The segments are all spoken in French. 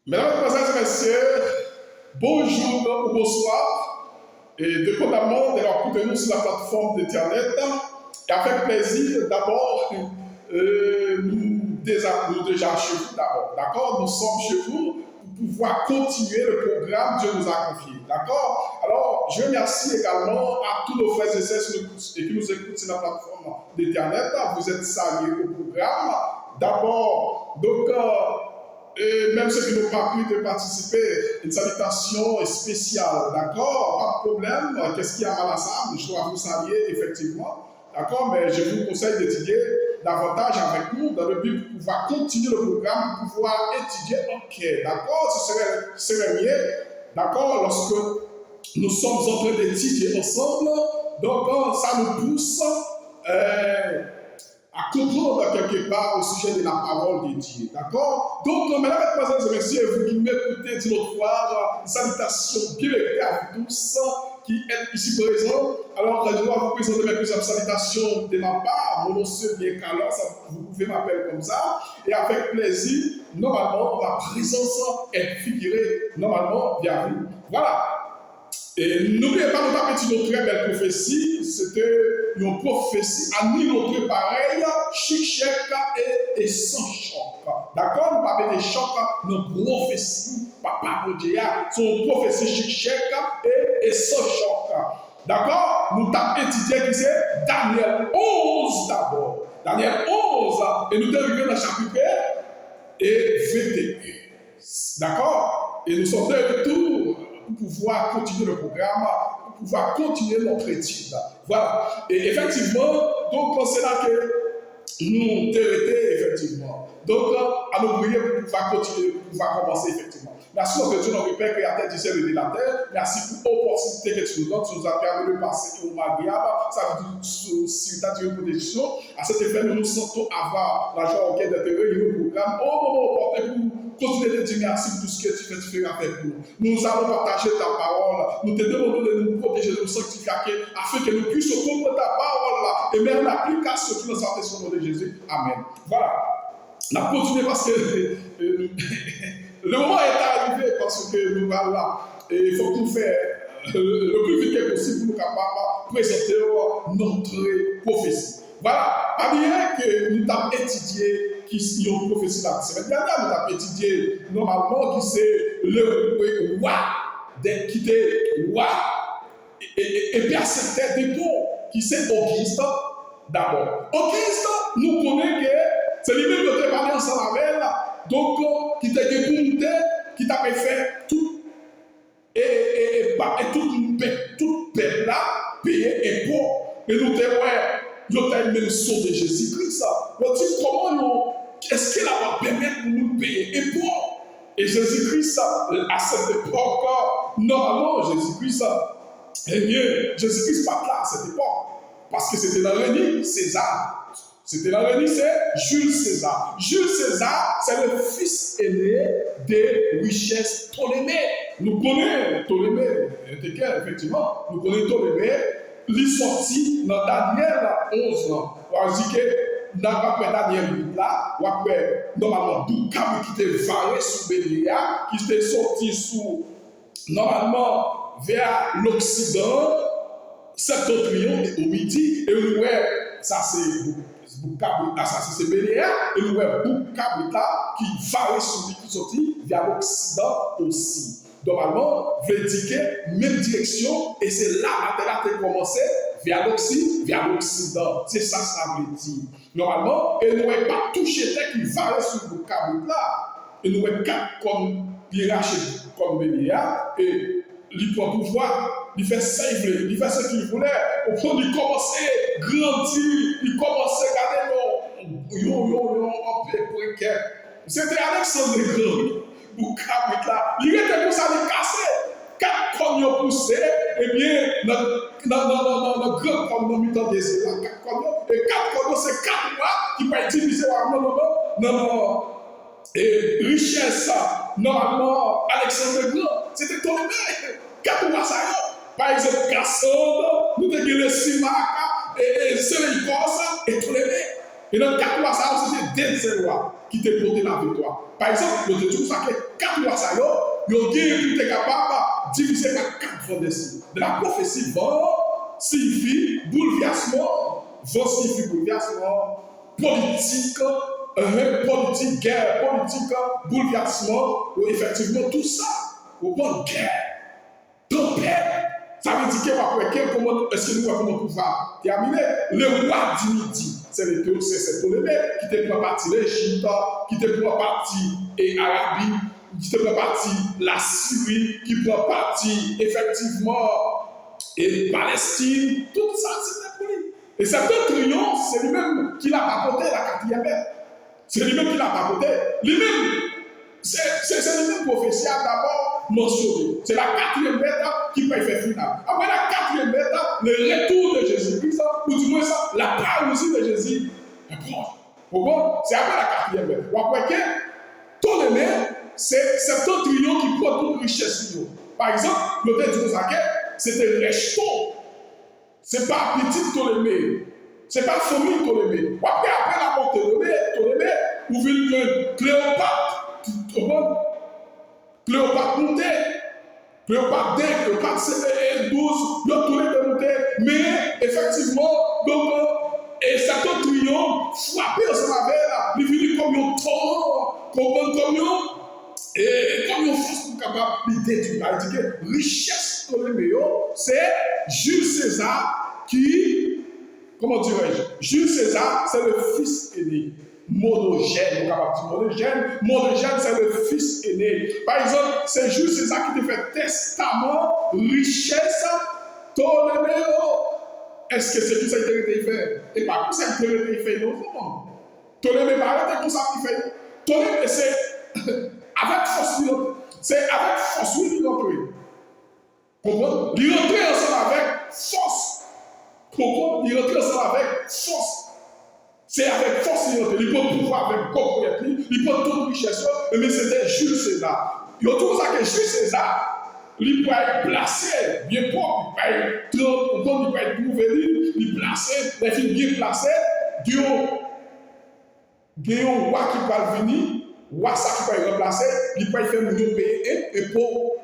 Mesdames, Mesdemoiselles et Messieurs, bonjour ou bonsoir. Et dépendamment de leur contenu sur la plateforme d'Internet, et avec plaisir, d'abord, nous déjà chez vous d'abord, d'accord? Nous sommes chez vous pour pouvoir continuer le programme que Dieu nous a confié, d'accord? Alors, je remercie également à tous nos frères et sœurs qui nous écoutent sur la plateforme d'Internet. Vous êtes salués au programme. D'abord, donc, et même ceux qui n'ont pas pu de participer, une salutation spéciale, d'accord? Pas de problème, qu'est-ce qu'il y a mal ensemble? Je dois vous saluer, effectivement, d'accord? Mais je vous conseille d'étudier davantage avec nous dans le but pour pouvoir continuer le programme, pour pouvoir étudier, ok, d'accord? Ce serait mieux, d'accord? Lorsque nous sommes en train d'étudier ensemble, donc ça nous pousse à comprendre quelque part au sujet de la parole de Dieu. D'accord? Donc, mesdames, mesdemoiselles et messieurs, vous qui m'écoutez d'une autre fois, une salutation bien méritée à vous tous qui êtes ici présents. Alors, je dois vous présenter mes plusieurs salutations de ma part. Mon nom c'est bien Carlos, vous pouvez m'appeler comme ça. Et avec plaisir, normalement, ma présence est figurée normalement via vous. Voilà. Et n'oubliez pas, nous avons une très belle prophétie. C'était une prophétie à ni notre pareil, chic et sans choc. D'accord? Nous avons des chocs, nos prophéties, papa Dieu, sont une prophétie chic et sans choc. D'accord? Nous avons étudié qui c'est Daniel 11 d'abord. Daniel 11, et nous devons arriver dans le chapitre et 21. D'accord? Et nous sommes de retour pour pouvoir continuer le programme, pour pouvoir continuer notre étude. Voilà. Et effectivement, donc c'est là que nous t'arrêtons, effectivement. Donc, à nous prier pour pouvoir continuer, pour pouvoir commencer, effectivement. Merci au Dieu, notre Père, Créateur du ciel et de la terre. Merci pour l'opportunité que tu nous donnes. Tu nous as permis de passer au agréable. Ça veut dire si tu as une protection. À cet effet, nous nous sentons avoir la joie auquel d'être réunis au programme. Au moment opportun pour continuer de dire merci pour tout ce que tu fais avec nous. Nous allons partager ta parole. Nous te demandons de nous protéger, de nous sanctifier, afin que nous puissions comprendre ta parole et mettre en application tout le Saint-Esprit de Jésus. Amen. Voilà. On a continué parce que le moment est arrivé parce que nous allons là. Et il faut tout faire le plus vite que possible pour nous capables de présenter notre prophétie. Voilà. Pas bien que nous avons étudié qui ont prophétie la semaine dernière, nous avons étudié normalement qui c'est le roi, qui était roi et persécuteur des pauvres, qui c'est Auguste d'abord. Auguste, nous connaissons que c'est lui-même qui a parlé ensemble avec elle, donc qui t'a décompté, qui t'a fait tout, et tout peuple là, payé et pauvre. Et nous avons une leçon de Jésus-Christ. On dit comment est-ce qu'il va permettre de nous payer et pauvre. Et Jésus-Christ, à cette époque, normalement, Jésus-Christ, eh bien, Jésus-Christ pas là à cette époque. Parce que c'était le règne César. C'était le règne, c'est Jules César. Jules César, c'est le fils aîné des richesses Ptolémée. Nous connaissons Ptolémée, effectivement. Nous connaissons Ptolémée. Il est sorti dans Daniel 11 ans. On dit que dans Daniel 8 là, ou après, normalement, Boukam qui était varé sous Bélia, qui était sorti sous, normalement, vers l'Occident, septentrion et au midi, et nous voyons, ça c'est Bélia, et nous voyons Boukabita qui varé sous lui, qui sorti vers l'Occident aussi. Normalement, veut dire que même direction, et c'est là que la terre a commencé vers l'Occident. C'est ça, ça veut dire. Normalement, et nous n'avons pas touché terre qui va sur le câble là. Et nous avons quatre comme hiérarchie, comme Bélia, et il prend pouvoir, il fait ça, il fait ce qu'il voulait. Au point, il commence à grandir, il commence à garder précaire. C'était Alexandre le Grand. Il était comme ça, il cassé. Quatre cognos poussés, et bien, dans le grand cognon, il y a quatre cognos. Et quatre cognos, c'est quatre mois qui peuvent être divisés. Non. Et richesse, normalement, Alexandre le Grand, c'était Ptolémée. Quatre mois, ça y est. Par exemple, Cassandre, nous avons le Simac, et Séléicos, et Ptolémée. Et dans quatre mois, ça c'était Denzelois. qui te porte la victoire. Par exemple, le tout ça que 4 mois ça yo gagné pour être capable de diviser par 4 vendredi. De la prophétie, vent signifie bouleversement, vent signifie bouleversement, politique, politique, guerre, politique, bouleversement, effectivement tout ça, au point de guerre, tempête. Ça veut dire comment est-ce que nous avons pouvoir terminer? Le roi du midi, c'est Ptolémée qui te prend partie l'Égypte, qui te prend partie l'Arabie, qui te prend partie la Syrie, qui prend partie effectivement et Palestine. Tout ça, c'était pour lui. Et cet autre triomphe, c'est lui-même qui l'a papoté la 4e lettre. C'est lui-même qui l'a papoté. Lui-même, c'est lui-même prophétie d'abord mentionné. C'est la 4e lettre qui peut faire finale. Après la 4e lettre, le retour de Jésus-Christ, ou du moins ça, la parousie de Jésus est proche. Pourquoi? C'est après la 4e lettre. Ou après que Ptolémée, c'est cet autre triomphe qui prend toute richesse. Par exemple, le père du Mozarquet, c'était Rechton. C'est pas petit Ptolémée. C'est pas famille Ptolémée. Après la mort de Ptolémée, vous venez Cléopâtre. Cléopâtre montait. Cléopâtre D, Cléopâtre C, 12, l'autre tourné de monter. Mais effectivement, donc, et cet autre triomphe frappé ensemble avec là, il venu comme un torrent, et comme une force pour capable de détruire. Il dit que richesse Ptolémée, c'est Jules César qui, comment dirais-je, Jules César, c'est le fils aîné. Monogène, monogène, c'est le fils aîné. Par exemple, c'est Jules César qui te fait testament, richesse, Ptolémée. Est-ce que c'est tout ça qui a été fait? Et pas tout ça qui a été fait, non? Ptolémée, pas tout ça qui fait. Ptolémée, c'est avec force, c'est avec force, il rentre. Comprends? Il rentre ensemble avec force. Comprends? Il rentre ensemble avec force. C'est avec force qu'il rentre. Il peut pouvoir avec corporate, il peut toute richesse, mais c'était Jules César. Il y a tout ça que Jules César, il peut être placé, bien propre, il peut être prouvé, il peut être placé, les filles bien placées, Dieu, un roi qui va venir, roi ça qui va remplacer, il peut faire mon payer et pour.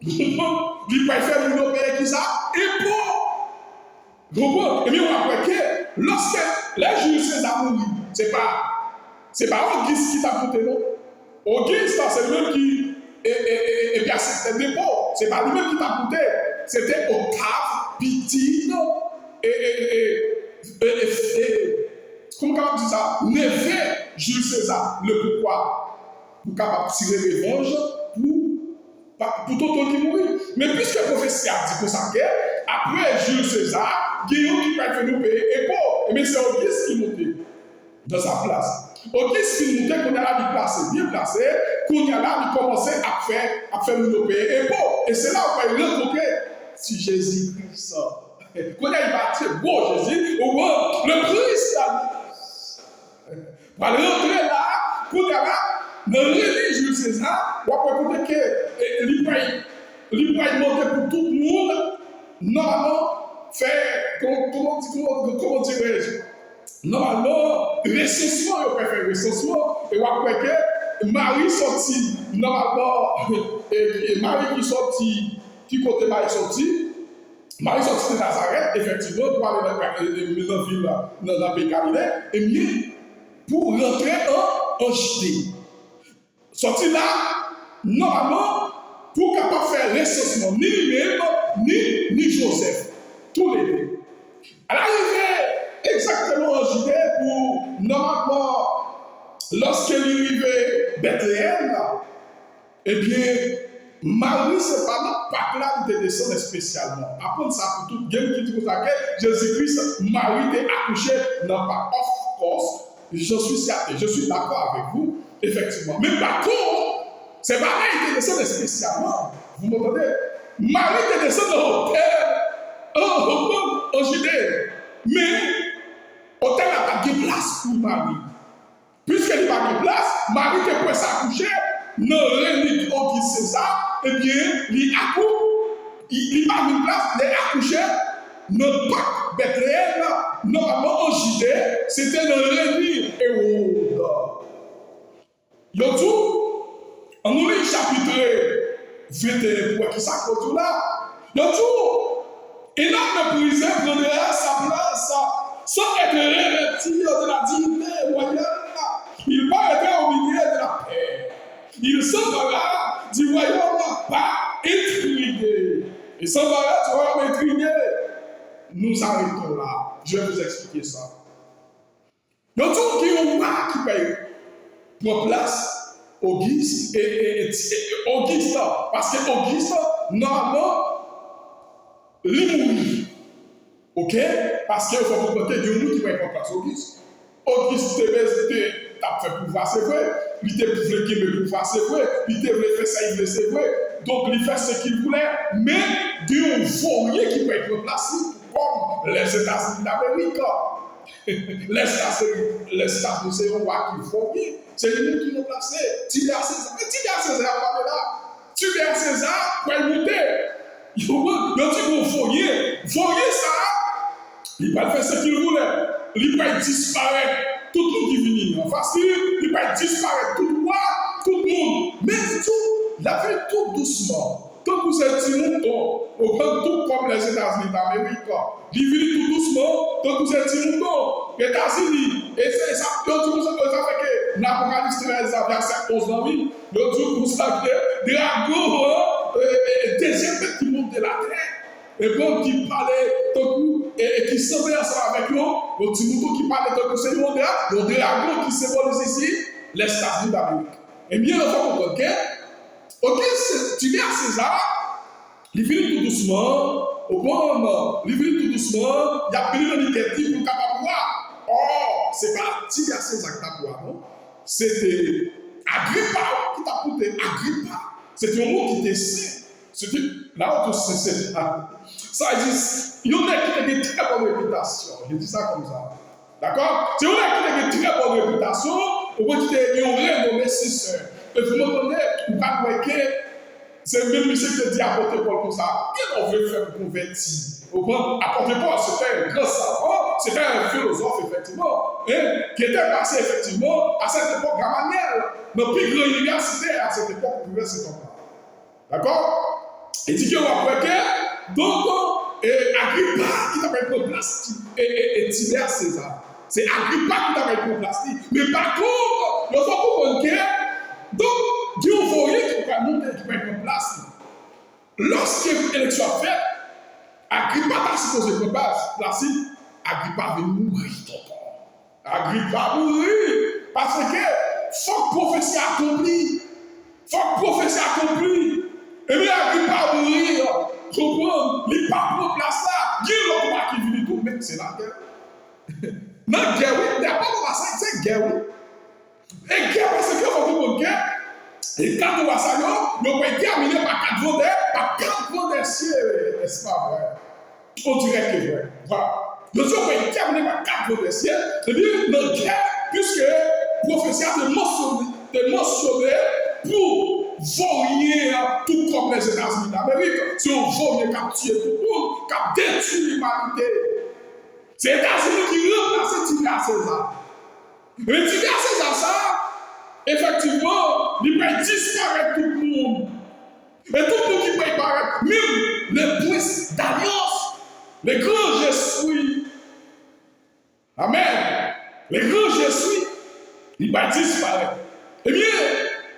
Il peut faire mon payer qui ça et pour. Et bien après que lorsque les Jules César mourit, c'est pas Auguste qui t'a coûté, non? Auguste, c'est lui-même qui et bien c'était dépôt. C'est pas lui-même qui t'a coûté. C'était Octave, Pitine comment on dit ça? Neveu Jules César. Le pourquoi? Pour capable tirer revanche pour tout le monde qui mourit. Mais puisque le prophétie a dit pour ça que après Jules César, Guillaume qui va venir payer et pour. Et bien c'est Auguste qui montait dans sa place. Auguste qui montait qu'on a là, bien placé, qu'on a là, il commençait à faire nous payer et pour. Et c'est là où il va rencontrer si Jésus-Christ. Quand il va dire, bon Jésus, au moins, le Christ va rentrer là, quand il a là, dans l'église Jules César, on va écouter que il va monter pour tout le monde, normalement, faire, comment dirais-je, normalement, recensement, il peut faire recensement, et on va que Marie sortit, normalement, et Marie qui sortit, qui côté Marie sortit de Nazareth, effectivement, pour aller dans la ville, dans le pays Galilée, et bien, pour rentrer en Judée. Sorti là, normalement, pour capable faire recensement, ni lui-même, ni Joseph, tous les deux. À l'arrivée, exactement en Judée, pour normalement, lorsqu'il arrivait Bethléem, eh bien, Marie, c'est pas là de descendre spécialement. Après ça, pour tout le monde qui dit que Jésus-Christ, Marie est accouchée, non pas of course, je suis certain, je suis d'accord avec vous, effectivement. Mais par contre, c'est Marie qui est descendue spécialement. Vous m'entendez? Marie est descendue au hôtel, en Judée. Mais, l'hôtel n'a pas de place pour Marie. Puisqu'elle n'a pas de place, Marie qui peut s'accoucher, non, réunit Auguste César, eh bien, il n'a pas de place, il est accouché, non pas Bethléem, normalement en Judée, c'était le réunir Hérode. Yo tout, en nous lit chapitre 21 pour qui ça tout là. Yo tout, il a méprisé prendra sa place sans être revêtu de la dignité royale. Il paraîtra au milieu de la paix. Il s'embarrasse du royaume pas intrigué. Et s'embarrasse du royaume intrigué. Nous arrêtons là. Je vais vous expliquer ça. Yo tout qui est roi qui paye pour place Auguste et Auguste. Parce que Auguste, normalement, il mourit. Ok? Parce qu'il faut comprendre qu'il y a un qui va prendre place Auguste. Auguste t'a fait pouvoir, c'est vrai. Il t'a voulu qu'il me pouvoir, c'est vrai. Il t'a voulu faire ça, il voulait, c'est vrai. Donc, il fait ce qu'il voulait. Mais, d'un fourrier qui peut être placé comme les États-Unis d'Amérique. Les États-Unis, c'est un roi qui fourrier. C'est lui qui nous place. Tibère César. Mais Tibère César, pas là. Tibère César, pour le monter. Il dit qu'on fourrier. Fourrier, ça, il va faire ce qu'il voulait. Il va disparaître. Tout le monde qui vient en face, il va disparaître. Tout le monde. Mais tout, il a fait tout doucement. Tant que c'est petit mouton, au grand tout comme les États-Unis d'Amérique. Il vit tout doucement, tant que c'est petit mouton. Les États-Unis, et c'est ça, ça fait que l'Apocalypse 13, verset 11 dans lui, le Dieu consacré, dragon, deuxième tête qui monte de la terre. Et bon, qui parlait, et qui semblait ensemble avec nous, le petit mouton qui parlait, c'est le dragon qui symbolise ici les États-Unis d'Amérique. Et bien, le fait qu'on regarde, ok, tu viens à César, il vient tout doucement, au bon moment, il vient tout doucement, il y a pris l'initiative pour capable voir. Oh, c'est pas Tibère César qui t'a voir, non? C'était Agrippa qui t'a coûté. Agrippa, c'était un mot qui était saint. C'était là où c'est ça. Ça existe. Il y en a qui ont une très bonne réputation. Je dis ça comme ça. D'accord? C'est un qui a une très bonne réputation, au moins qui est un renommé successeur. Et vous m'entendez, vous pas croire que c'est même monsieur qui te dit apporter Paul comme ça. Qu'est-ce qu'on veut faire pour convertir? Au moins, apporter Paul, c'était un grand savant, c'était un philosophe, effectivement, qui était passé, effectivement, à cette époque Gamaliel, dans la plus grande université à cette époque, pour pouvait se tomber. D'accord? Et dit qu'il y aura après que, donc, Agrippa qui t'appelle pour place, et Tibère César. C'est Agrippa qui t'appelle pour place. Mais par contre, il faut comprendre que, donc, Dieu voyait qu'il va monter, qu'il va être en place. Lorsque l'élection a fait, Agrippa t'a supposé que place, Agrippa va mourir. Agrippa mourir. Parce que, faut que prophétie accomplie. Faut que prophétie accomplie. Et bien, Agrippa mourir. Comprendre, il n'est pas pour place là. Il y a l'autre qui vient tout, mais c'est la guerre. Non, guerre, oui. Il n'y a pas de la c'est guerre, oui. Et guerre, c'est que vous avez une guerre. Et quand on va ça, on peut terminer par 4 vendeurs, par 4 vendeurs, n'est-ce pas vrai? On dirait que c'est vrai. Voilà. Donc, on peut terminer par 4 vendeurs, c'est-à-dire notre guerre, puisque le professeur de mentionné pour voyer tout comme les États-Unis d'Amérique. Si on voyait qui a tué tout le monde, qui a détruit l'humanité. C'est les États-Unis qui remplacent Tibère César. Mais Tibère César, ça, effectivement, il peut disparaître tout le monde. Et tout le monde qui peut disparaître, même les princes d'alliance, les grands Jésuites. Amen. Les grands Jésuites, il va disparaître. Eh bien,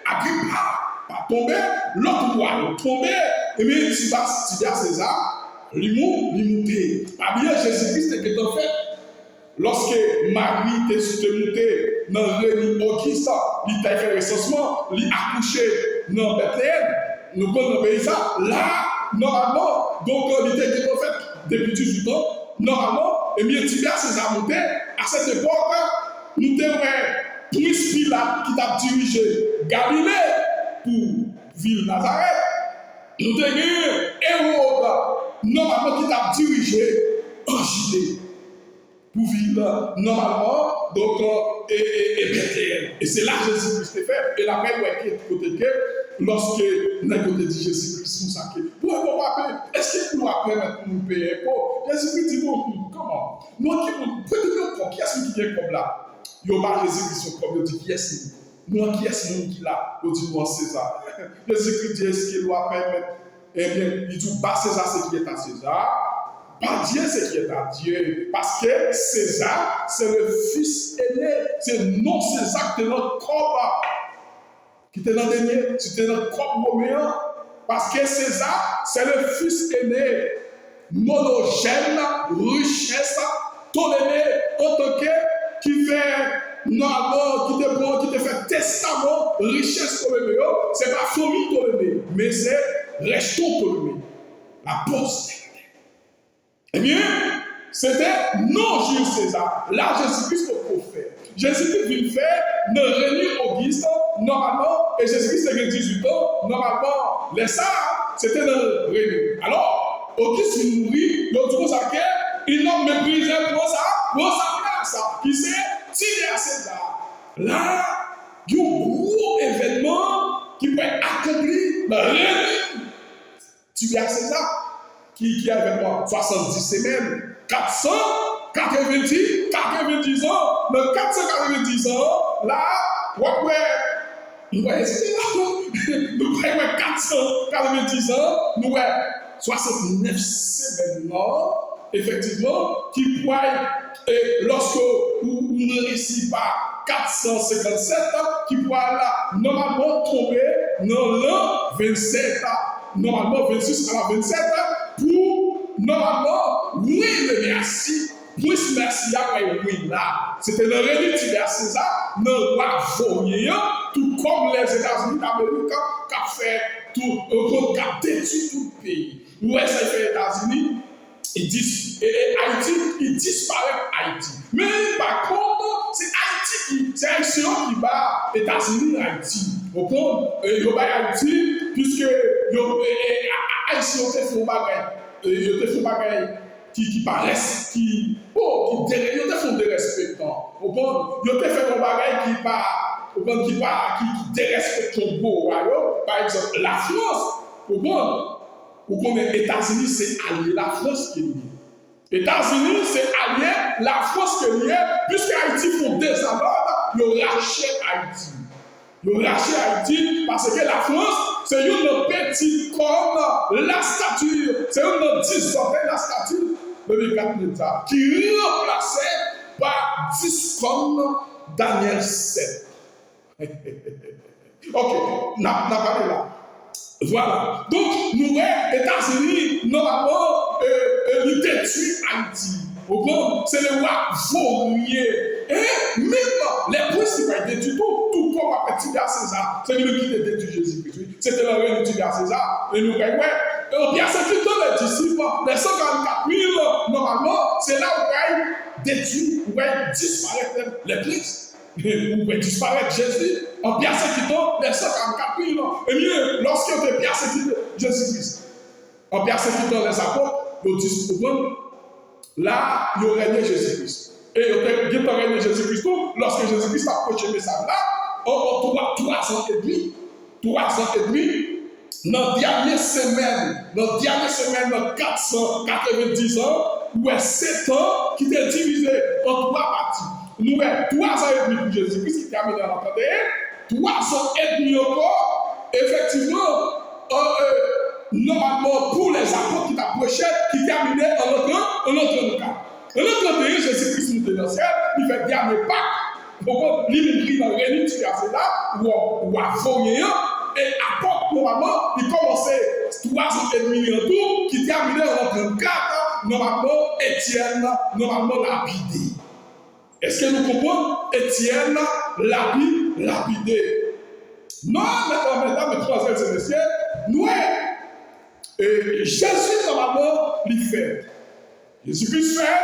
Agrippa va tomber, l'autre va tomber, et bien, Tibère César, l'immuté. Pas bien, Jésus-Christ est en fait. Lorsque Marie était montée dans le règne Auguste, il a fait recensement, il a accouché dans Bethléem, nous connaissons le pays ça. Là, normalement, donc il était en fait depuis 18 ans, normalement, et bien Tibère César monté, à cette époque, nous avons Ponce Pilate qui a dirigé Galilée pour ville Nazareth. Nous avons Hérode, normalement, qui a dirigé en Judée. Pour vivre normalement, donc, et Bethléem. Et c'est là que Jésus-Christ est fait. Et la même qui est côté que, lorsque nous avons dit Jésus-Christ nous sacré. Est-ce que nous permettre de nous payer pour Jésus-Christ dit bon, comment? Nous qui nous, peut-être qui est-ce qui est comme là? Il n'y a pas Jésus-Christ comme il dit qui est-ce Nous, qui est-ce qui là? On dit, moi, César. Jésus-Christ dit, est-ce qu'il doit permettre? Eh bien, il dit, pas César, ce qui est à César. Pas Dieu, ce qui est à Dieu. Parce que César, c'est le fils aîné. C'est non César qui est notre corps. Qui était dans le dernier, c'était notre corps romain. Parce que César, c'est le fils aîné. Monogène, richesse, Ptolémée, en tant que qui fait normalement, qui te fait testament, richesse Ptolémée. C'est pas famille Ptolémée, mais c'est restant Ptolémée. La postérité. Eh bien, c'était non Jules César. Là, Jésus-Christ le prophète. Jésus-Christ vient faire ne réunir Auguste, normalement, et Jésus-Christ avait 18 ans, normalement, les ça, c'était le réunir. Alors, Auguste mourit, il dit ça il n'a méprisé pour sa place, qui c'est Tibère César. Là, il y a un gros événement qui peut accomplir le réunir Tibère César. Qui avait quoi 70 semaines, 490 ans, le 490 ans, là, nous voyons 490 ans, nous voyons 69 semaines, effectivement, qui pourrait, lorsque vous ne réussissez pas 457, qui pourrait là, normalement tomber dans l'an 27, normalement 26 à la 27, pour, normalement, oui, le merci. Plus merci à oui là. C'était le réuni Tibère César, ne pas voyer, tout comme les États-Unis d'Amérique, qui a fait tout, qui a détruit tout le pays. Où est-ce que les États-Unis et Haïti, il disparaît Haïti. Mais par contre, c'est Haïti c'est Haïtien qui bat les États-Unis Haïti. Au fond, il y a Haïti, puisque Haïti ont fait des bagages qui paraissent, qui font des respectants. Au fond, ils ont fait des bagages qui dérespectent le beau royaume. Par exemple, la France, au fond, vous connaissez les États-Unis, c'est allié la France qui est liée. Les États-Unis, c'est allié la France qui est liée, puisque Haïti font des abords, ils ont racheté Haïti. Ils ont racheté Haïti parce que la France, c'est une petite comme la stature, c'est une 10 la stature de l'État qui est remplacée par 10 comme Daniel 7. Ok, n'a pas là. Voilà. Donc, nous, les États-Unis, normalement, ils détruisent Haïti. Au fond, c'est le roi Vaurier. Et même les principes détruits, tout comme à Tibère César, c'est lui qui a détruit Jésus-Christ. C'était le roi de Tibère César. Et nous, bien c'est plutôt les disciples, les 144 000, normalement, c'est là où ils détruisent, où ils disparaissent les princes. Où peut disparaître Jésus en persécutant les 144 000. Et bien, lorsqu'ils ont persécuté Jésus-Christ, en persécutant les apôtres, ils disent là, il y aurait né Jésus-Christ. Et il y aurait né Jésus-Christ lorsque Jésus-Christ a approché le message là, en 3 ans et demi, dans la dernière semaine, dans 490 ans, où est 7 ans qui étaient divisés en 3 parties. Nous avons 3 ans et demi pour Jésus-Christ qui termine à la 3 ans et demi encore, effectivement, normalement pour les apôtres qui t'approchaient, qui terminaient en notre cas. En notre pays, Jésus-Christ nous dans le ciel, il fait dernier Pâques. Donc, il prie dans le réuni qui a fait là, ou à Fournier, et apôtre, normalement, il commençait 3 ans et demi en tout, qui terminait en notre cas, normalement, Étienne, normalement, lapidé. Est-ce que nous comprenons? Étienne, lapidé. Non, maintenant, mes trois frères et messieurs, nous, Jésus, normalement, lui fait. Jésus-Christ fait,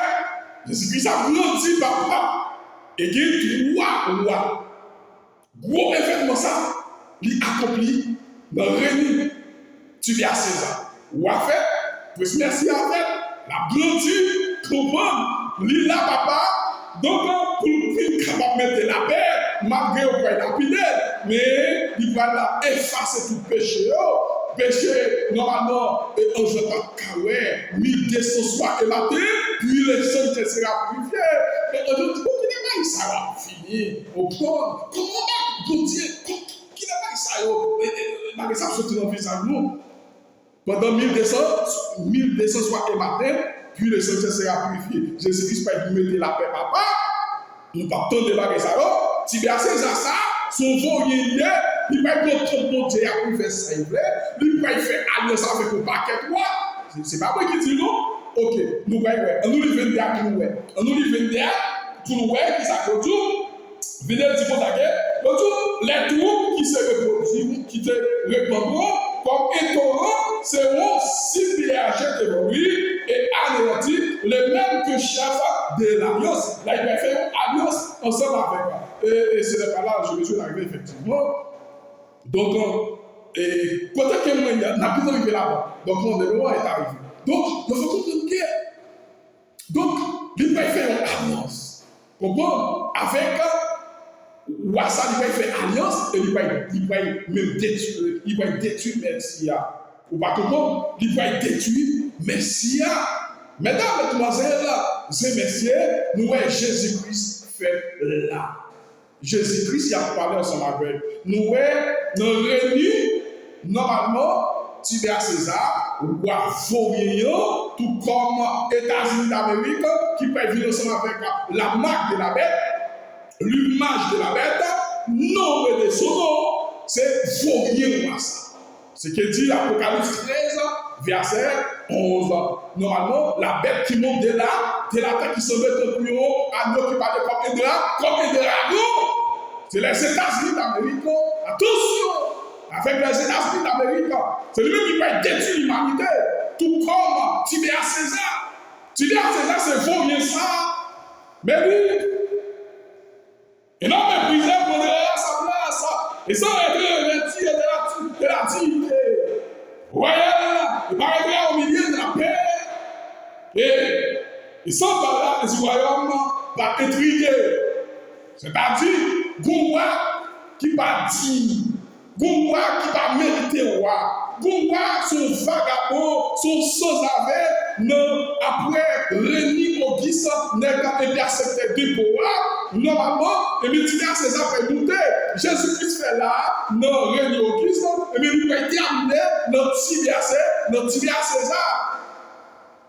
Jésus-Christ a grandi papa. Et il y a 3 rois. Gros événement ça, il accompli dans le réuni. Tu viens à César. Roi fait, puis merci à fait, la grandi, comprendre, il là papa. Donc, pour le capable de mettre la paix, malgré au point lapidé, mais il va effacer tout péché. Péché, normalement, et en jetant Kawé, 1200 soirs et matin, puis les gens qui sera purifiés. Et aujourd'hui, ça va finir au point. Comment Dieu, qui n'a pas ça, par exemple, surtout dans le visage nous, pendant 1200 soirs et matin, puis le Seigneur sera purifié. Jésus-Christ va mettre la paix, papa. Nous partons de la ça. Si bien c'est ça, son voyez, il va être notre bon Dieu pour faire ça, il va faire alliance avec le paquet de toi. C'est pas moi qui dis non. Ok, nous voyons, on nous le vend à tout le monde. On nous le vend à tout le monde qui s'accroche. Venez dire pour ta guerre. Les troupes qui se reproduisent, qui te répondront comme étonnant, seront submergés devant lui et anéantis, les mêmes que chef de l'alliance. Là, il va faire une alliance ensemble avec moi. Et ce n'est pas là, je me suis arrivé effectivement. Donc, peut-être que moi, n'a plus arrivé là-bas. Donc, mon développement est arrivé. Donc, il faut comprendre que. Donc, il va faire une alliance. Comprends? Avec. Ou à ça, il va faire alliance et il va même détruire. Il va détruire Messia. Ou pas comment? Il va détruire Messia. Mesdames, mesdemoiselles, c'est Messia, nous voyons Jésus-Christ fait là. Jésus-Christ, il a parlé ensemble avec nous. Nous réunis, normalement, Tibère César, ou à Vaurien, tout comme États-Unis d'Amérique, qui peuvent venir ensemble avec la marque de la bête. L'image de la bête, nombre de son nom, c'est Vaurien. Ce que dit l'Apocalypse 13, verset 11. Normalement, la bête qui monte de la terre qui se met au plus haut, à nous qui parle comme un dragon. C'est les États-Unis d'Amérique. Attention, avec les États-Unis d'Amérique, c'est lui-même qui va détruire l'humanité, tout comme Tibère César. Tibère César, c'est Vaurien ça. Mais lui, et non, mais brisé pour à sa place. Et ça va être revêtu de la dignité. Royal, il paraît au milieu de la paix. Et sans par là, les royaumes va intriguer. C'est-à-dire, Goumba qui va dire, Goumba qui va mériter roi. Goumba, son vagabond, son sans-avec, après Rémi Auguste, n'est pas intercepté du pouvoir. Normalement, et bien, Tibère César fait monter. Jésus-Christ fait là, non, Rémi Auguste, et bien, il va terminer notre Tibère César.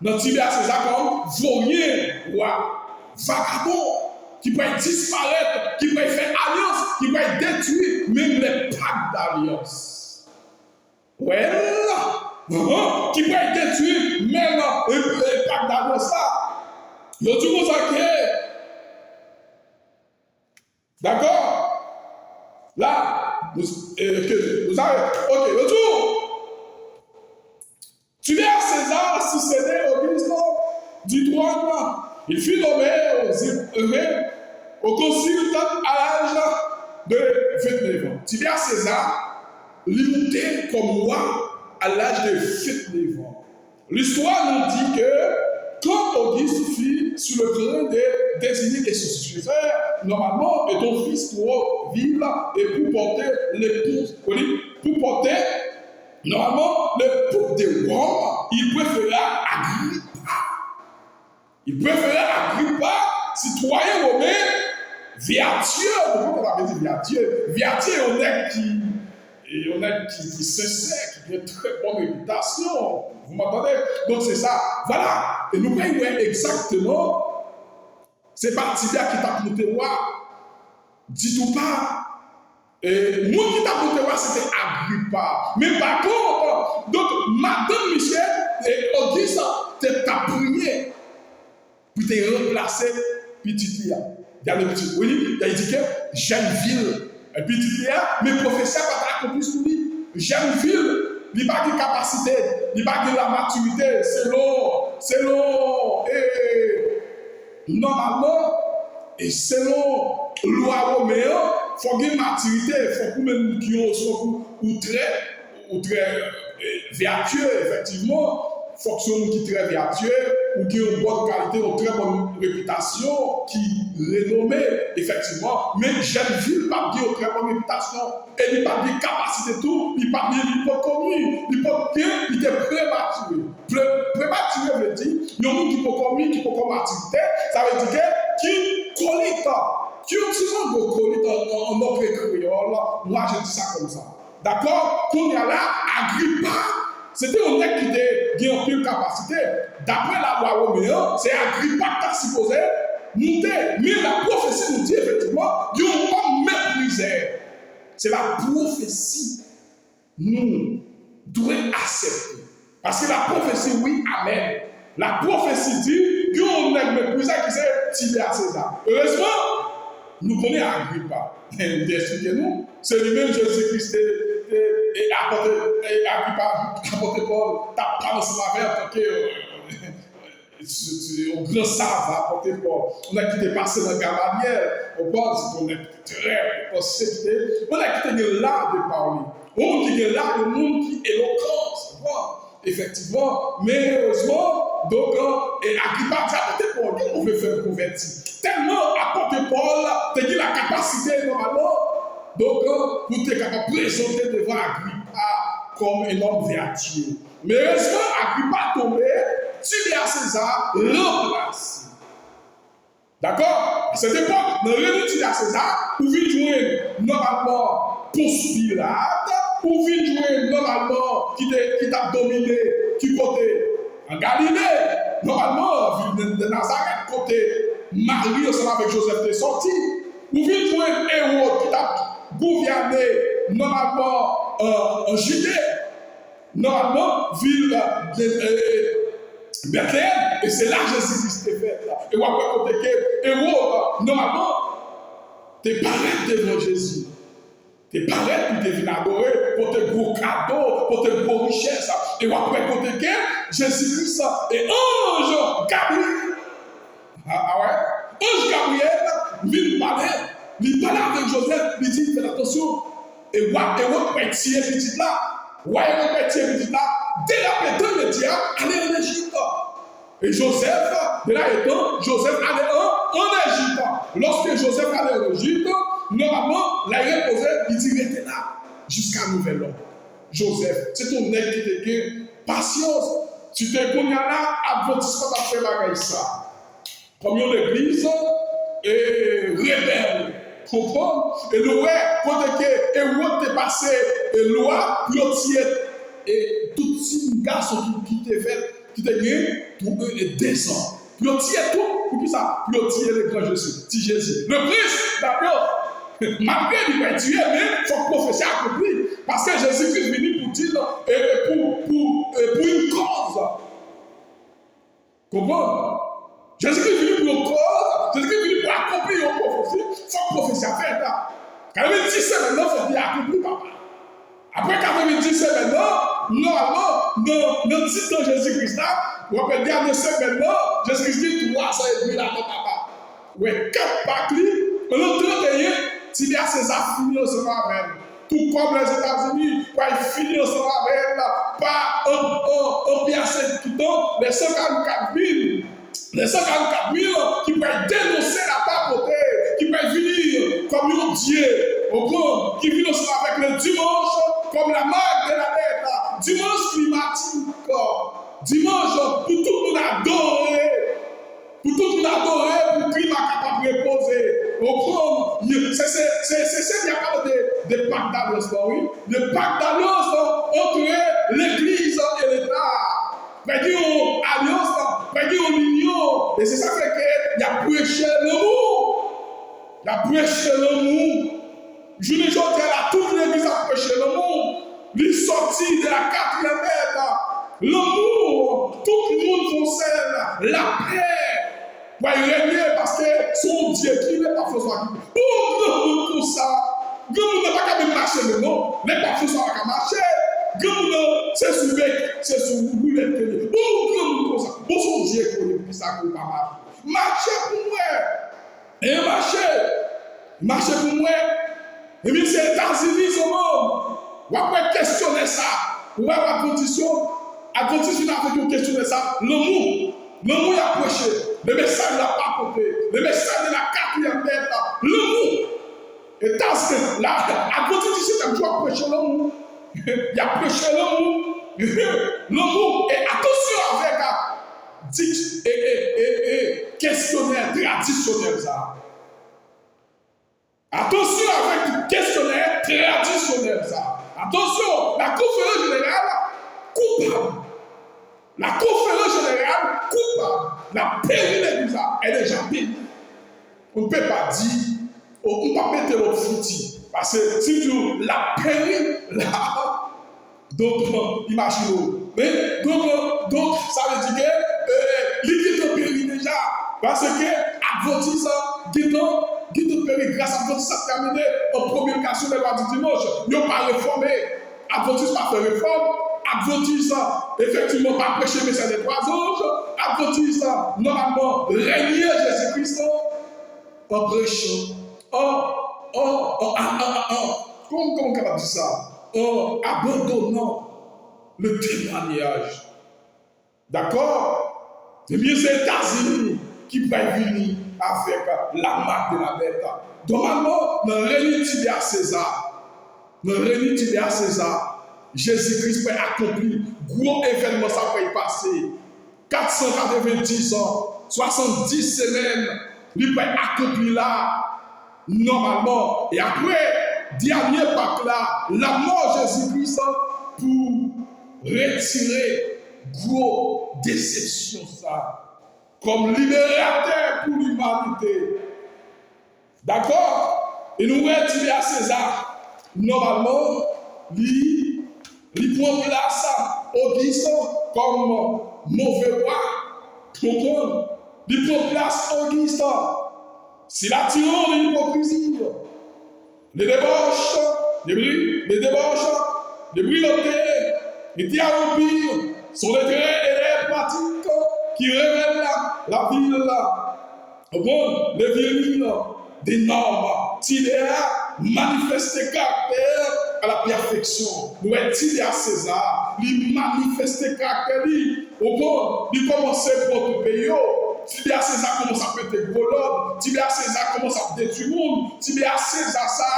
Notre Tibère César comme vaurien, roi, vagabond, qui peut disparaître, qui peut faire alliance, qui peut détruire même les pactes d'alliance. Ouais, qui peut détruire même les pactes d'alliance. Il y a tout le monde. D'accord? Là, vous avez. Ok, retour. Tibère César succédé Auguste du trône. Il fut nommé au concile à l'âge de 29 ans. Tibère César l'imité comme roi à l'âge de 29 ans. L'histoire nous dit que quand Auguste fut sur le train de désigner des successeurs, normalement, et ton fils doit vivre et pour porter l'épouse, pour porter, normalement, l'épouse de Rome, il préféra Agrippa. Il préférait Agrippa, citoyen romain, vertueux. Pourquoi on va dire vertueux? Vertueux est honnête qui sincère, qui a une très bonne réputation. Vous m'entendez? Donc c'est ça. Voilà. Et nous voyons exactement, c'est pas Tibère qui t'a monté roi. Dis-toi pas. Et moi qui t'a monté roi, c'était Agrippa. Mais par contre, donc, Madame Michel et Auguste, t'as prié. Puis t'es remplacé petit Léa. Il y a le petit, oui, il a dit que Jeanneville, et petit Léa, mes professeurs pas accompli sur lui. Jeanneville, il n'a pas de capacité, il n'a pas de la maturité, c'est long. Et normalement, et selon loi romaine, il faut une maturité, il faut que même qui soit ou très vertueux, effectivement. Fonctionne qui est très vertueux ou qui a une bonne qualité, une très bonne réputation, qui est renommée, effectivement. Mais Jeanneville n'a pas une très bonne réputation. Et il n'a pas de capacité tout, il n'a pas de commis. Il était prématuré. Prématuré veut dire, il y a un qui peut commis, qui peut comme activité, ça veut dire qui colique. qui ont beaucoup en notre créole, moi je dis ça comme ça. D'accord? Qu'on y a là, Agrippa, c'était un mec qui était en pile capacité. D'après la loi romaine, c'est Agrippa qui a supposé monter. Mais la prophétie nous dit effectivement, il y a un homme méprisé. C'est la prophétie. Nous devons accepter. Parce que la prophétie, oui, amen. La prophétie dit, il y a un homme méprisé qui s'est tiré à César. Heureusement, nous connaissons Agrippa. Expliquez-nous. C'est lui-même Jésus-Christ et apporté Paul, t'as pas lancé la mer parce que au grand savant apporté Paul. On a quitté passer dans Gamaliel. On pense qu'on est très possédé. On a quitté l'art de parler. On qui est là, le monde qui est éloquent. Effectivement, mais heureusement, donc, et Agrippa dit apporté Paul, on veut faire convertir. Tellement apporté Paul, tu as la capacité normalement. Donc, pour être capable de présenter devant Agrippa comme un homme vertueux. Mais heureusement, Agrippa tombé, tué à César, remplacé. D'accord? À cette époque, dans le réunion tué à César, vous venez jouer normalement Ponce Pilate, vous venez jouer normalement qui t'a dominé, qui côté en Galilée, normalement, de Nazareth, côté Marie, ensemble avec Joseph, est sorti. Vous venez jouer Hérode qui t'a gouverné normalement en Judée, normalement, ville de Bethléem, et c'est là que Jésus-Christ est fait. Et vous avez côté que Hérode, normalement, t'es paraître devant Jésus. T'es paraître pour te venir adorer, pour tes gros cadeaux, pour tes gros richesses. Et vous avez côté que Jésus-Christ et ange Gabriel. Ah ouais? Ange Gabriel, il parlait. Il parlait avec Joseph, il dit, faites attention. Et vous avez tirer petit là. Vous avez tirer petit là. Dès la pétale, le diable allait en Égypte. Et Joseph, de là étant, Joseph allait en Égypte. Lorsque Joseph allait en Égypte, normalement, là il reposait, il dit, restez là, jusqu'à nouvel ordre. Joseph, c'est ton nez qui te gagne. Patience. Tu te connais là, advertissement après la ça. Comme une église, et rebelle. Comprends? Et nous, quand Hérode t'est passé, et loi, Plotier, et tout ces garçons qui t'est fait, qui t'est gagné, pour eux, et descend. Plotier tout, pour qui ça? Plotier le grand Jésus, petit Jésus. Le Christ, d'abord, malgré qu'il va tuer, mais son prophétie accompli. Parce que Jésus-Christ est venu pour dire, pour une cause. Comprends? Jésus-Christ est venu pour une cause, Jésus-Christ est venu pour accomplir une prophétie, son prophétie a fait là. Quand il dit ça maintenant, il faut bien accomplir, papa. Après, quand il dit ça maintenant, normalement, dans le titre de Jésus-Christ là, on peut dire ça maintenant, Jésus-Christ dit 300 et demi là, papa. Ouais, 4 paclis, on a 31, s'il a César fini ensemble avec elle. Tout comme les États-Unis, ils finissent ensemble avec elle, pas un pièce qui tombe, les 144 000. Les 144 000 qui peuvent dénoncer la papauté, qui peuvent venir comme un Dieu, qui viennent avec le dimanche, comme la marque de la lettre, dimanche climatique, dimanche pour tout le monde adorer, pour tout le monde adorer, pour le climat capable de reposer. Il n'y a pas de pacte d'alliance, oui, de pacte d'alliance entre l'Église et l'État. Il y a une alliance, il y a une union. Et c'est ça qu'il y a prêché l'amour. Il y a prêché l'amour. Je ne dis pas là, toute l'église a prêché l'amour. Il est sorti de la 4e lettre. L'amour, tout le monde concerne la paix. Il régner parce que son Dieu qui n'est pas François. Pour tout ça, le monde n'a pas qu'à marcher, mais non. Les pas François n'a qu'à marcher. C'est sous bec, c'est sous roulette. Bon, son Dieu qu'on est plus ça qu'on va marcher pour moi. Et marcher pour moi. Et bien, c'est les États-Unis, ce monde. On va questionner ça. On va avoir condition. À condition avec nous questionner ça. L'amour il a prêché. Le message n'a pas porté. Le message de la 4e lettre. L'amour. Et dans là, à condition comme tu as prêché l'amour. Il a prêché l'amour. L'amour. Et attention avec questionnaire traditionnel. Ça. Attention avec le questionnaire traditionnel, ça. Attention, la conférence générale, coupable. La conférence générale, coupable. La péri est déjà péri. On ne peut pas dire, on ne peut pas mettre l'autre foutu. Parce que si tu la péri, là, donc, imaginez. Mais, donc, ça veut dire que l'équipe péri déjà. Parce que Adventiste, qui péri grâce à Adventiste, ça a terminé en promulgation des lois du dimanche. Ils n'ont pas réformé. Adventiste n'a pas fait réforme. Adventiste, effectivement, pas prêché le message des trois anges. Adventiste, normalement, régner Jésus-Christ en prêchant. Comment on peut dire ça? En abandonnant le témoignage. D'accord? C'est mieux les États-Unis qui peuvent venir avec la marque de la bête. Normalement, dans le règne Tibère César, Jésus-Christ peut accomplir gros événement, ça peut y passer. 490 ans, 70 semaines, il peut accomplir là, normalement. Et après, dernier Pâques là, la mort de Jésus-Christ pour retirer gros déception ça. Comme libérateur pour l'humanité. D'accord? Et nous retirons à César. Normalement, il prend place à Auguste comme mauvais roi. Comprendre? Il prend place à Auguste. C'est la tyrannie de l'hypocrisie. Les débauches, les débauches, les brillanteurs, les thérapies sont des traits et des pratiques qui révèlent la ville là. Bon, les vieilles des normes, Tibéa manifeste caractère à la perfection. Nous Tibéa César, il manifeste caractère, au bon, il commence pour tout pays. Tibéa César commence à péter gros l'ordre, Tibéa César commence à détruire le monde, Tibéa César ça,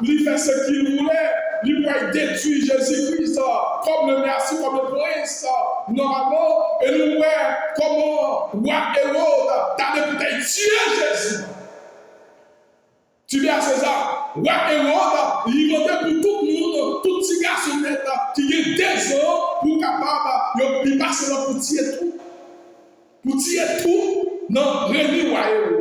il fait ce qu'il voulait, il pourrait détruire Jésus-Christ, comme le merci, comme le prince, normalement, et nous voyons comment roi Hérode t'a député tuer Jésus. Tibéa César, roi Hérode, il montait pour tout le monde, tout petit garçon qui a des ans pour capable de passer là pour tirer tout. Pour tirer tout, non, réunir roi Hérode.